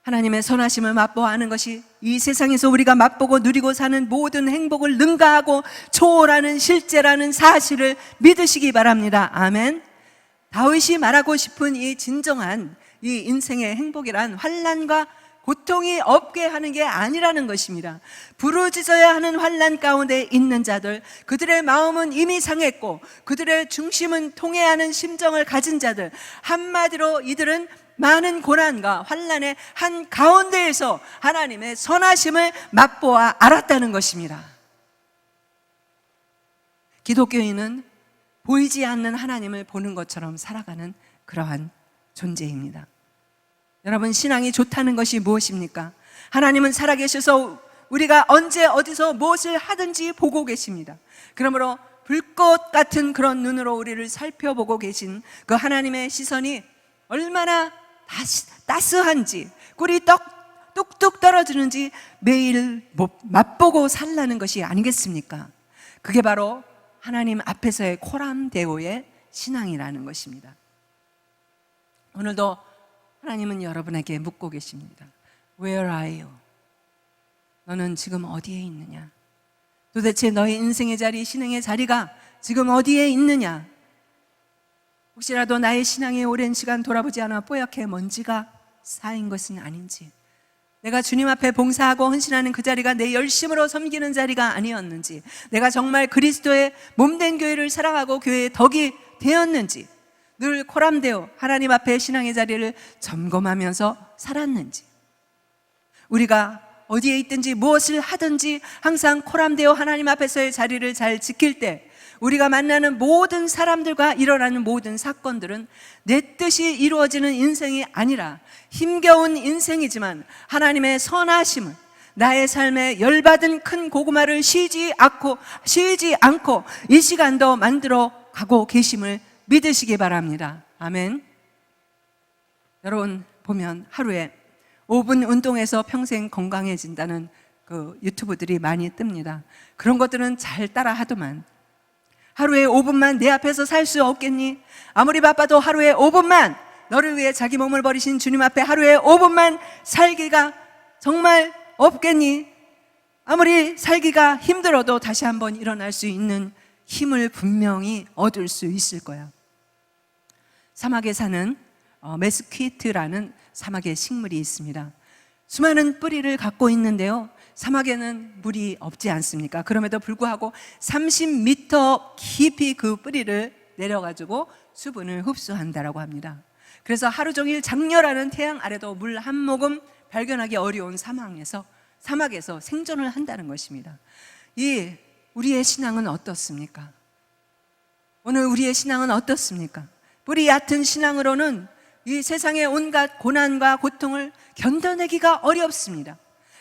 하나님의 선하심을 맛보아하는 것이 이 세상에서 우리가 맛보고 누리고 사는 모든 행복을 능가하고 초월하는 실제라는 사실을 믿으시기 바랍니다. 아멘. 다윗이 말하고 싶은 이 진정한 이 인생의 행복이란 환난과 고통이 없게 하는 게 아니라는 것입니다. 부르짖어야 하는 환난 가운데 있는 자들, 그들의 마음은 이미 상했고 그들의 중심은 통해하는 심정을 가진 자들, 한마디로 이들은 많은 고난과 환난의 한 가운데에서 하나님의 선하심을 맛보아 알았다는 것입니다. 기독교인은 보이지 않는 하나님을 보는 것처럼 살아가는 그러한 존재입니다. 여러분, 신앙이 좋다는 것이 무엇입니까? 하나님은 살아계셔서 우리가 언제 어디서 무엇을 하든지 보고 계십니다. 그러므로 불꽃 같은 그런 눈으로 우리를 살펴보고 계신 그 하나님의 시선이 얼마나 따스한지, 꿀이 뚝뚝 떨어지는지 매일 맛보고 살라는 것이 아니겠습니까? 그게 바로 하나님 앞에서의 코람데오의 신앙이라는 것입니다. 오늘도 하나님은 여러분에게 묻고 계십니다. Where are you? 너는 지금 어디에 있느냐? 도대체 너의 인생의 자리, 신앙의 자리가 지금 어디에 있느냐? 혹시라도 나의 신앙에 오랜 시간 돌아보지 않아 뽀얗게 먼지가 쌓인 것은 아닌지, 내가 주님 앞에 봉사하고 헌신하는 그 자리가 내 열심으로 섬기는 자리가 아니었는지, 내가 정말 그리스도의 몸된 교회를 사랑하고 교회의 덕이 되었는지, 늘 코람데오 하나님 앞에 신앙의 자리를 점검하면서 살았는지, 우리가 어디에 있든지 무엇을 하든지 항상 코람데오 하나님 앞에서의 자리를 잘 지킬 때 우리가 만나는 모든 사람들과 일어나는 모든 사건들은 내 뜻이 이루어지는 인생이 아니라 힘겨운 인생이지만 하나님의 선하심은 나의 삶에 열받은 큰 고구마를 쉬지 않고 이 시간도 만들어 가고 계심을 믿으시기 바랍니다. 아멘. 여러분, 보면 하루에 5분 운동해서 평생 건강해진다는 그 유튜브들이 많이 뜹니다. 그런 것들은 잘 따라 하더만 하루에 5분만 내 앞에서 살 수 없겠니? 아무리 바빠도 하루에 5분만 너를 위해 자기 몸을 버리신 주님 앞에 하루에 5분만 살기가 정말 없겠니? 아무리 살기가 힘들어도 다시 한번 일어날 수 있는 힘을 분명히 얻을 수 있을 거야. 사막에 사는 메스퀴트라는 사막의 식물이 있습니다. 수많은 뿌리를 갖고 있는데요, 사막에는 물이 없지 않습니까? 그럼에도 불구하고 30m 깊이 그 뿌리를 내려가지고 수분을 흡수한다라고 합니다. 그래서 하루 종일 장렬하는 태양 아래도 물 한 모금 발견하기 어려운 사막에서 생존을 한다는 것입니다. 우리의 신앙은 어떻습니까? 오늘 우리의 신앙은 어떻습니까? 뿌리 얕은 신앙으로는 이 세상의 온갖 고난과 고통을 견뎌내기가 어렵습니다.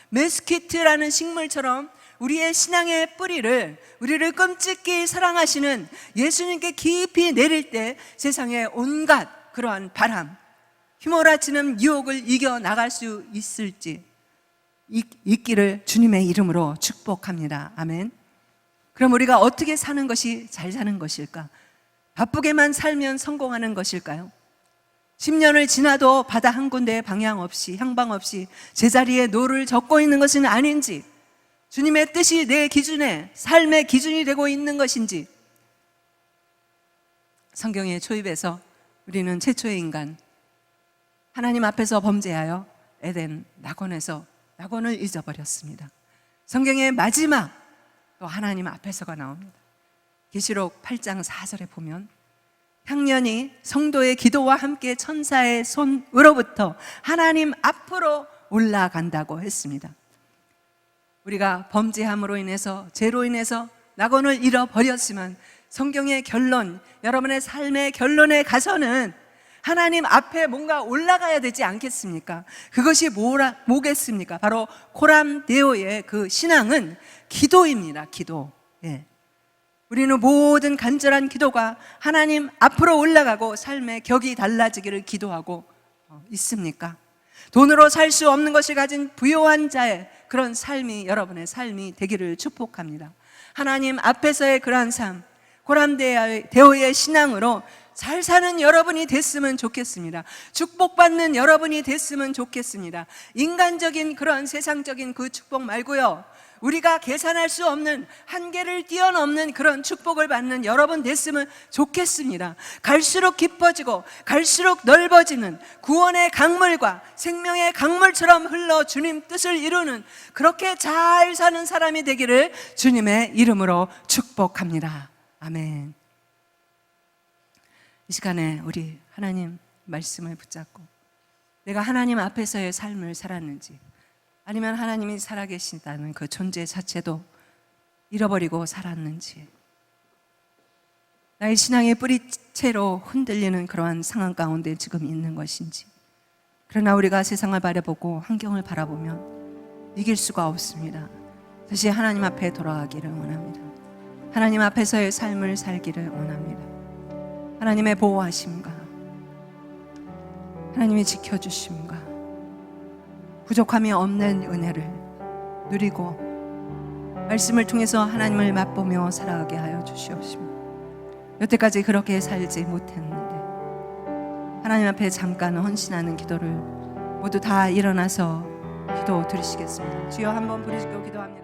메스키트라는 식물처럼 우리의 신앙의 뿌리를, 우리를 끔찍히 사랑하시는 예수님께 깊이 내릴 때 세상의 온갖 그러한 바람, 휘몰아치는 유혹을 이겨나갈 수 있기를 주님의 이름으로 축복합니다. 아멘. 그럼 우리가 어떻게 사는 것이 잘 사는 것일까? 바쁘게만 살면 성공하는 것일까요? 10년을 지나도 바다 한 군데에 방향 없이, 향방 없이 제자리에 노를 젓고 있는 것은 아닌지, 주님의 뜻이 내 기준에, 삶의 기준이 되고 있는 것인지. 성경의 초입에서 우리는 최초의 인간, 하나님 앞에서 범죄하여 에덴 낙원에서 낙원을 잊어버렸습니다. 성경의 마지막 또 하나님 앞에서가 나옵니다. 계시록 8장 4절에 보면 향년이 성도의 기도와 함께 천사의 손으로부터 하나님 앞으로 올라간다고 했습니다. 우리가 범죄함으로 인해서, 죄로 인해서 낙원을 잃어버렸지만 성경의 결론, 여러분의 삶의 결론에 가서는 하나님 앞에 뭔가 올라가야 되지 않겠습니까? 그것이 뭐겠습니까? 바로 코람데오의 그 신앙은 기도입니다. 기도. 예. 우리는 모든 간절한 기도가 하나님 앞으로 올라가고 삶의 격이 달라지기를 기도하고 있습니까? 돈으로 살 수 없는 것을 가진 부요한 자의 그런 삶이 여러분의 삶이 되기를 축복합니다. 하나님 앞에서의 그러한 삶, 코람데오의 신앙으로 잘 사는 여러분이 됐으면 좋겠습니다. 축복받는 여러분이 됐으면 좋겠습니다. 인간적인 그런 세상적인 그 축복 말고요, 우리가 계산할 수 없는 한계를 뛰어넘는 그런 축복을 받는 여러분 됐으면 좋겠습니다. 갈수록 깊어지고 갈수록 넓어지는 구원의 강물과 생명의 강물처럼 흘러 주님 뜻을 이루는 그렇게 잘 사는 사람이 되기를 주님의 이름으로 축복합니다. 아멘. 이 시간에 우리 하나님 말씀을 붙잡고 내가 하나님 앞에서의 삶을 살았는지, 아니면 하나님이 살아계신다는 그 존재 자체도 잃어버리고 살았는지, 나의 신앙의 뿌리채로 흔들리는 그러한 상황 가운데 지금 있는 것인지. 그러나 우리가 세상을 바라보고 환경을 바라보면 이길 수가 없습니다. 다시 하나님 앞에 돌아가기를 원합니다. 하나님 앞에서의 삶을 살기를 원합니다. 하나님의 보호하심과 하나님의 지켜주심과 부족함이 없는 은혜를 누리고 말씀을 통해서 하나님을 맛보며 살아가게 하여 주시옵시고, 여태까지 그렇게 살지 못했는데 하나님 앞에 잠깐 헌신하는 기도를 모두 다 일어나서 기도 드리시겠습니다. 주여 한번 부르시고 기도합니다.